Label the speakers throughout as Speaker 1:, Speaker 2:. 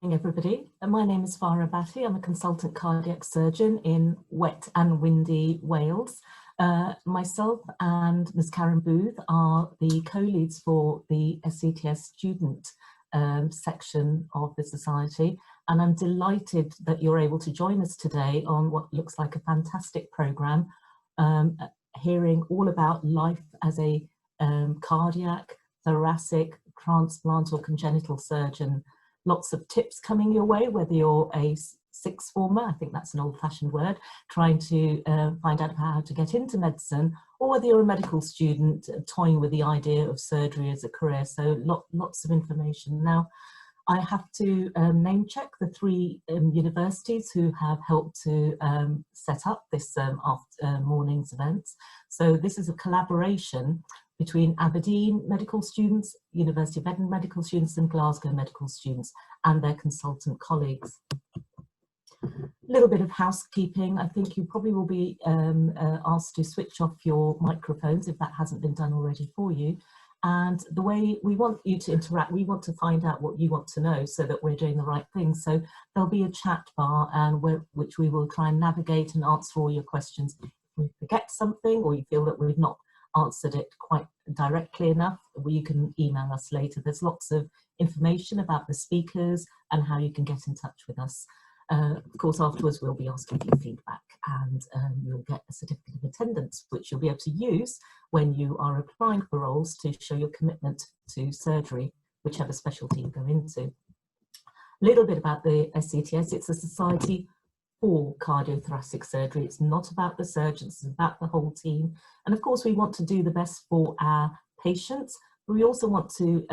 Speaker 1: Morning, everybody. My name is Farah Bhatti. I'm a consultant cardiac surgeon in wet and windy Wales. Myself and Ms. Karen Booth are the co-leads for the SCTS student section of the Society, and I'm delighted that you're able to join us today on what looks like a fantastic programme, hearing all about life as a cardiac, thoracic, transplant or congenital surgeon. Lots of tips coming your way, whether you're a sixth former, I think that's an old-fashioned word, trying to find out how to get into medicine, or whether you're a medical student toying with the idea of surgery as a career. So lots of information. Now, I have to name check the three universities who have helped to set up this morning's events. So this is a collaboration between Aberdeen medical students, University of Edinburgh medical students and Glasgow medical students and their consultant colleagues. A little bit of housekeeping. I think you probably will be asked to switch off your microphones if that hasn't been done already for you. And the way we want you to interact, we want to find out what you want to know so that we're doing the right thing. So there'll be a chat bar and which we will try and navigate and answer all your questions. If we forget something or you feel that we've not answered it quite directly enough, you can email us later. There's lots of information about the speakers and how you can get in touch with us. Of course, afterwards we'll be asking for feedback, and you'll get a certificate of attendance which you'll be able to use when you are applying for roles to show your commitment to surgery, whichever specialty you go into. A little bit about the SCTS. It's a society for cardiothoracic surgery. It's not about the surgeons, it's about the whole team. And of course, we want to do the best for our patients, but we also want to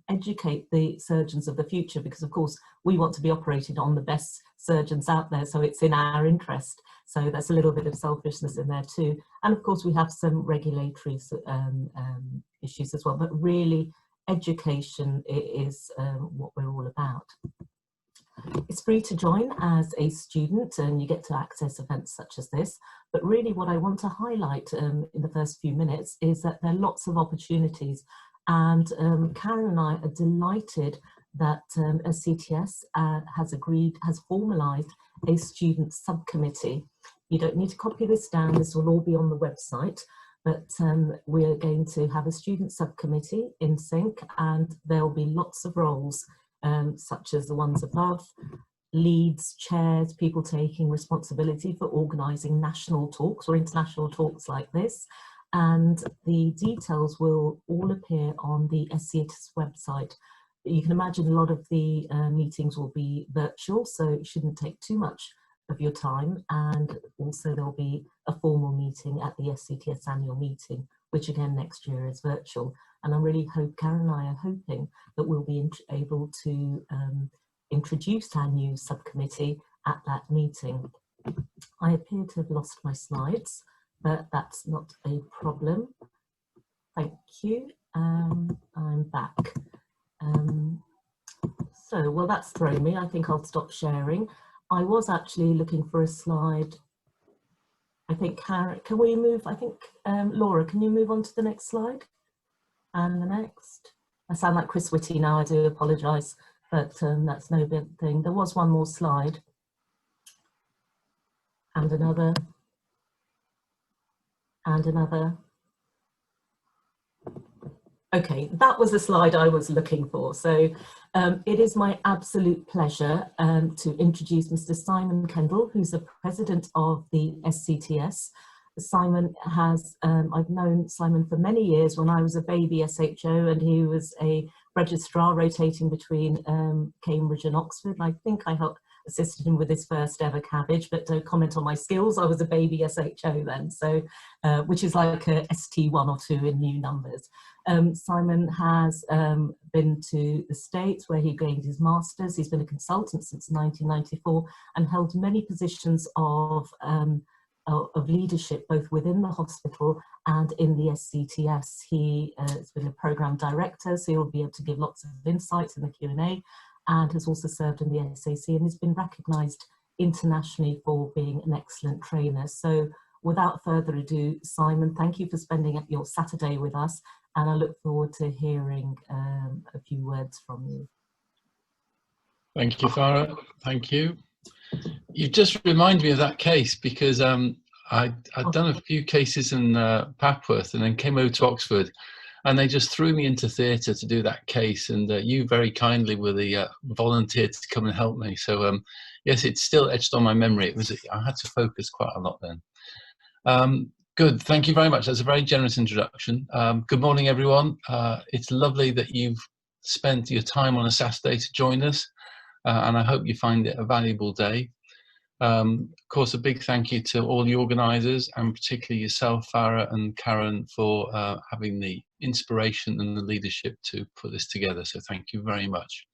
Speaker 1: educate the surgeons of the future, because of course, we want to be operated on the best surgeons out there, so it's in our interest. So that's a little bit of selfishness in there too. And of course, we have some regulatory issues as well, but really education is what we're all about. It's free to join as a student and you get to access events such as this. But really what I want to highlight in the first few minutes is that there are lots of opportunities. And Karen and I are delighted that SCTS has formalised a student subcommittee. You don't need to copy this down, this will all be on the website. But we're going to have a student subcommittee in sync, and there'll be lots of roles such as the ones above: leads, chairs, people taking responsibility for organising national talks or international talks like this. And the details will all appear on the SCTS website. You can imagine a lot of the meetings will be virtual, so it shouldn't take too much of your time. And also there'll be a formal meeting at the SCTS annual meeting, which again next year is virtual. And I really hope, Karen and I are hoping that we'll be able to introduce our new subcommittee at that meeting. I appear to have lost my slides, but that's not a problem. Thank you. I'm back. Well, that's thrown me. I think I'll stop sharing. I was actually looking for a slide. I think, Karen, can we move? I think, Laura, can you move on to the next slide? And the next. I sound like Chris Whitty now, I do apologise, but that's no big thing. There was one more slide. And another. And another. Okay, that was the slide I was looking for. So it is my absolute pleasure to introduce Mr. Simon Kendall, who's the president of the SCTS. Simon has, I've known Simon for many years when I was a baby SHO, and he was a registrar rotating between Cambridge and Oxford. I think I helped assisted him with his first ever cabbage, but don't comment on my skills. I was a baby SHO then, so which is like a ST1 or 2 in new numbers. Simon has been to the States where he gained his master's. He's been a consultant since 1994 and held many positions of leadership both within the hospital and in the SCTS. He has been a programme director, so he'll be able to give lots of insights in the Q&A, and has also served in the SAC and has been recognised internationally for being an excellent trainer. So without further ado, Simon, thank you for spending your Saturday with us, and I look forward to hearing a few words from you.
Speaker 2: Thank you, Farah. Thank you. You've just reminded me of that case because I'd done a few cases in Papworth and then came over to Oxford, and they just threw me into theatre to do that case, and you very kindly were the volunteer to come and help me. So yes, it's still etched on my memory. I had to focus quite a lot then. Good, thank you very much. That's a very generous introduction. Good morning, everyone. It's lovely that you've spent your time on a Saturday to join us, and I hope you find it a valuable day. Of course, a big thank you to all the organisers, and particularly yourself, Farah and Karen, for having the inspiration and the leadership to put this together. So thank you very much.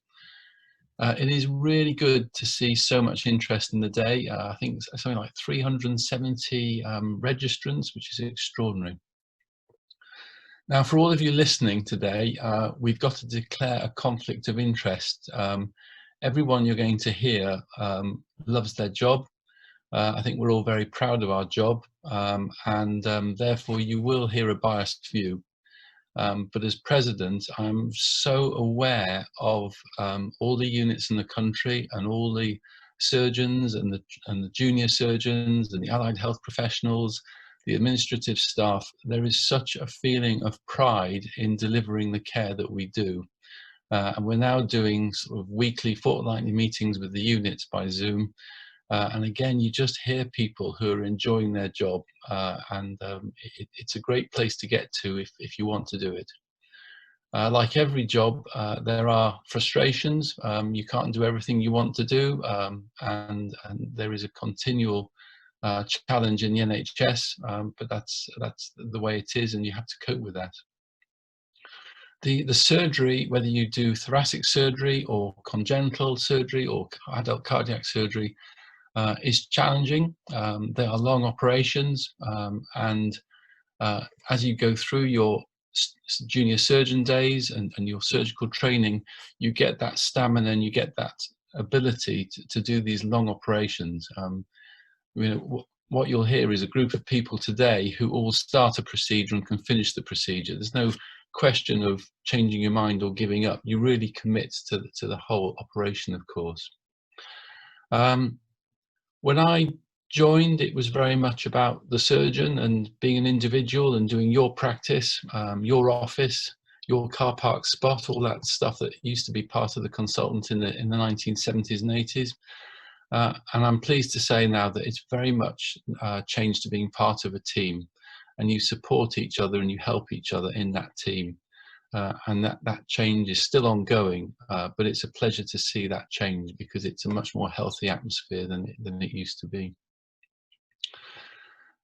Speaker 2: It is really good to see so much interest in the day. I think it's something like 370 registrants, which is extraordinary. Now, for all of you listening today, we've got to declare a conflict of interest. Everyone you're going to hear loves their job. I think we're all very proud of our job, and therefore you will hear a biased view. But as president, I'm so aware of all the units in the country and all the surgeons and the junior surgeons and the allied health professionals, the administrative staff. There is such a feeling of pride in delivering the care that we do. And we're now doing sort of weekly, fortnightly meetings with the units by Zoom. And again, you just hear people who are enjoying their job, and it's a great place to get to if you want to do it. Like every job, there are frustrations. You can't do everything you want to do, and there is a continual challenge in the NHS, but that's the way it is, and you have to cope with that. The surgery, whether you do thoracic surgery or congenital surgery or adult cardiac surgery, is challenging. They are long operations, and as you go through your junior surgeon days and your surgical training, you get that stamina and you get that ability to do these long operations. You know, what you'll hear is a group of people today who all start a procedure and can finish the procedure. There's no question of changing your mind or giving up. You really commit to the whole operation, of course. When I joined, it was very much about the surgeon and being an individual and doing your practice, your office, your car park spot, all that stuff that used to be part of the consultant in the 1970s and 80s. And I'm pleased to say now that it's very much changed to being part of a team, and you support each other and you help each other in that team. And that change is still ongoing, but it's a pleasure to see that change because it's a much more healthy atmosphere than it used to be.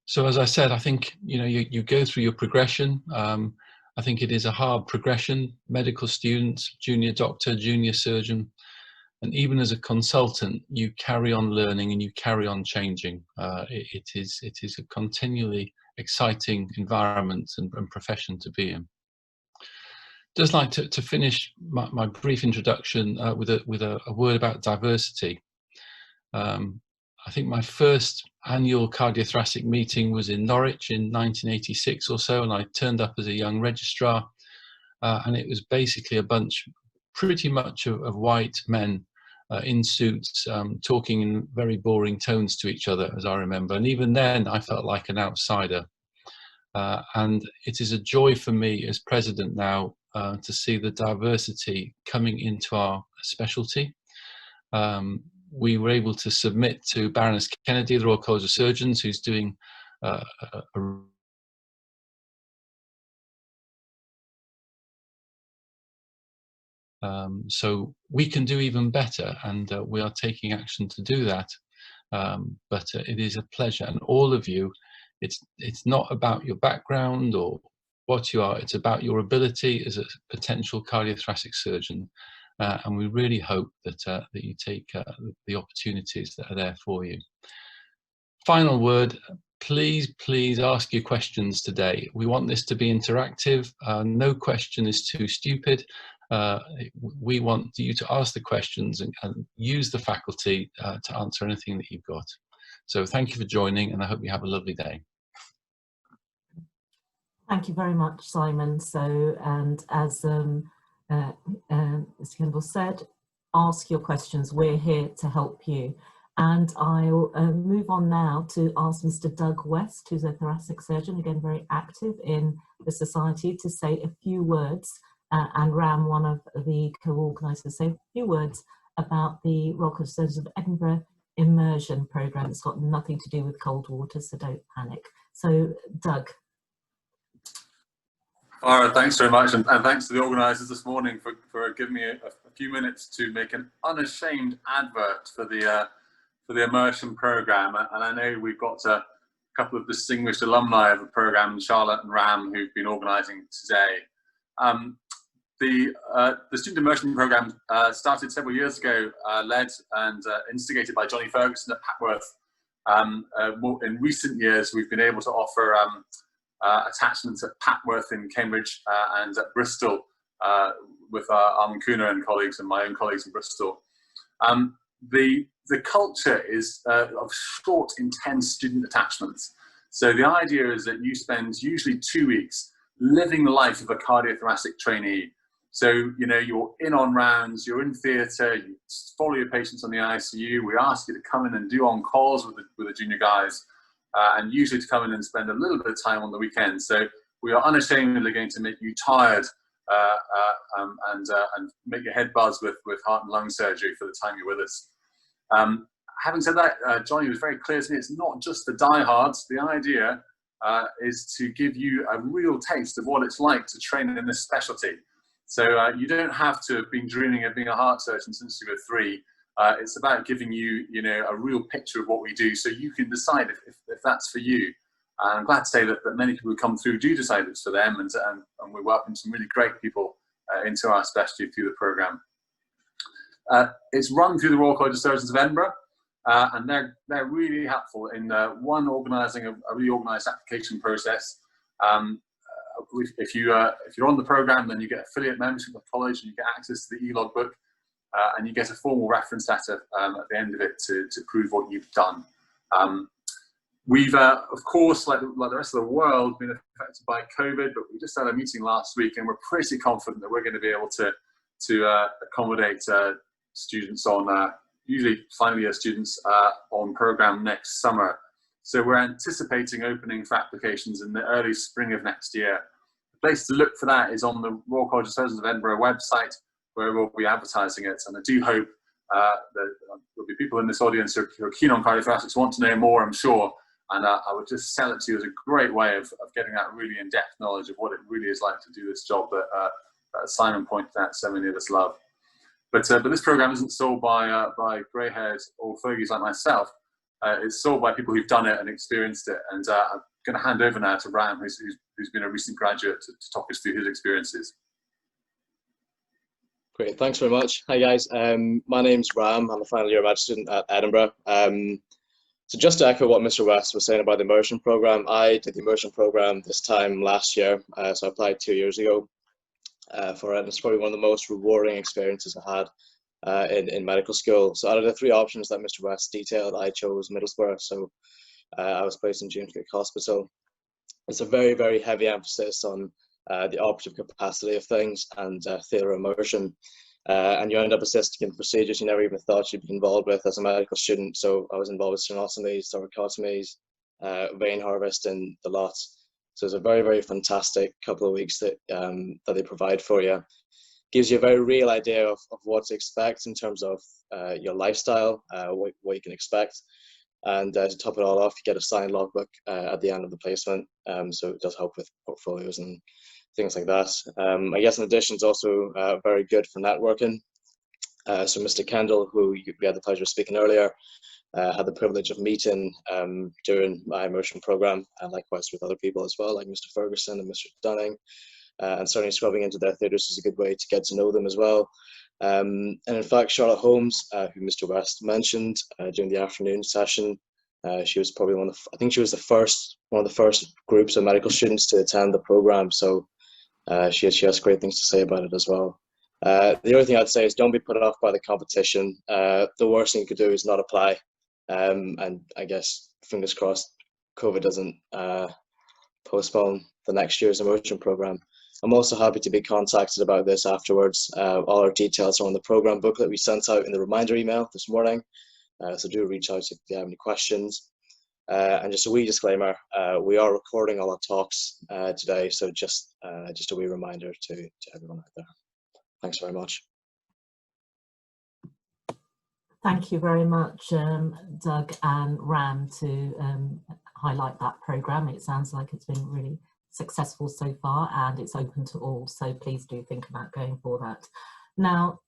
Speaker 2: So as I said, I think you go through your progression. I think it is a hard progression: medical student, junior doctor, junior surgeon, and even as a consultant, you carry on learning and you carry on changing. It is a continually exciting environment and profession to be in. Just like to finish my brief introduction with a word about diversity. I think my first annual cardiothoracic meeting was in Norwich in 1986 or so, and I turned up as a young registrar, and it was basically a bunch pretty much of white men in suits talking in very boring tones to each other, as I remember, and even then I felt like an outsider. And it is a joy for me as president now to see the diversity coming into our specialty. We were able to submit to Baroness Kennedy, the Royal College of Surgeons, who's doing so we can do even better, and we are taking action to do that. But it is a pleasure, and all of you, it's not about your background or what you are, it's about your ability as a potential cardiothoracic surgeon. And we really hope that you take the opportunities that are there for you. Final word, please ask your questions today. We want this to be interactive. No question is too stupid. We want you to ask the questions and use the faculty to answer anything that you've got. So thank you for joining, and I hope you have a lovely day.
Speaker 1: Thank you very much, Simon. So, and as Mr. Kendall said, ask your questions. We're here to help you. And I'll move on now to ask Mr. Doug West, who's a thoracic surgeon, again very active in the society, to say a few words, and Ram, one of the co-organisers, say a few words about the Royal College of Surgeons of Edinburgh immersion programme. It's got nothing to do with cold water, so don't panic. So, Doug.
Speaker 3: Farah, thanks very much, and thanks to the organisers this morning for giving me a few minutes to make an unashamed advert for the immersion programme. And I know we've got a couple of distinguished alumni of the programme, Charlotte and Ram, who've been organising today. The student immersion programme started several years ago, led and instigated by Johnny Ferguson at Papworth. In recent years, we've been able to offer attachments at Papworth in Cambridge and at Bristol with Armin Kuna and colleagues and my own colleagues in Bristol. The culture is of short, intense student attachments. So the idea is that you spend usually 2 weeks living the life of a cardiothoracic trainee. So, you know, you're in on rounds, you're in theatre, you follow your patients on the ICU. We ask you to come in and do on-calls with the junior guys, and usually to come in and spend a little bit of time on the weekend. So we are unashamedly going to make you tired and make your head buzz with heart and lung surgery for the time you're with us. Having said that, Johnny was very clear to me, it's not just the diehards. The idea is to give you a real taste of what it's like to train in this specialty. So you don't have to have been dreaming of being a heart surgeon since you were 3. It's about giving you, you know, a real picture of what we do, so you can decide if that's for you. And I'm glad to say that many people who come through do decide it's for them, and we welcome some really great people into our specialty through the programme. It's run through the Royal College of Surgeons of Edinburgh, and they're really helpful in organising a really organised application process. If you're on the programme, then you get affiliate membership with the college, and you get access to the e-log book, and you get a formal reference letter at the end of it to prove what you've done. We've, of course, like the rest of the world, been affected by COVID, but we just had a meeting last week, and we're pretty confident that we're going to be able to accommodate students on, usually final year students, on programme next summer. So we're anticipating opening for applications in the early spring of next year. The place to look for that is on the Royal College of Surgeons of Edinburgh website, where we'll be advertising it. And I do hope that there'll be people in this audience who are keen on cardiothoracics, want to know more, I'm sure. And I would just sell it to you as a great way of getting that really in-depth knowledge of what it really is like to do this job that Simon pointed out so many of us love. But this programme isn't sold by grey-haired old fogies like myself. It's sold by people who've done it and experienced it. And I'm going to hand over now to Ram, who's been a recent graduate, to talk us through his experiences.
Speaker 4: Great, thanks very much. Hi guys, my name's Ram. I'm a final year med student at Edinburgh. So just to echo what Mr. West was saying about the immersion programme, I did the immersion programme this time last year. So I applied 2 years ago for it, and it's probably one of the most rewarding experiences I had in medical school. So out of the 3 options that Mr. West detailed, I chose Middlesbrough. So I was placed in James Cook Hospital. It's a very, very heavy emphasis on the operative capacity of things and theatre immersion. And you end up assisting in procedures you never even thought you'd be involved with as a medical student. So I was involved with sternotomies, thoracotomies, vein harvest, and the lots. So it's a very, very fantastic couple of weeks that they provide for you. Gives you a very real idea of what to expect in terms of your lifestyle, what you can expect. And to top it all off, you get a signed logbook at the end of the placement. So it does help with portfolios and things like that. I guess in addition, it's also very good for networking. So Mr. Kendall, who we had the pleasure of speaking earlier, had the privilege of meeting during my immersion programme, and likewise with other people as well, like Mr. Ferguson and Mr. Dunning. And certainly scrubbing into their theatres is a good way to get to know them as well. And in fact, Charlotte Holmes, who Mr. West mentioned during the afternoon session, she was probably I think she was one of the first groups of medical students to attend the programme. So she has great things to say about it as well. The other thing I'd say is don't be put off by the competition. The worst thing you could do is not apply. And I guess, fingers crossed, COVID doesn't postpone the next year's immersion programme. I'm also happy to be contacted about this afterwards. All our details are on the program booklet we sent out in the reminder email this morning. So do reach out if you have any questions. And just a wee disclaimer, we are recording all our talks today, so just a wee reminder to everyone out there. Thanks very much.
Speaker 1: Thank you very much, Doug and Ram, to highlight that programme. It sounds like it's been really successful so far, and it's open to all, so please do think about going for that. Now,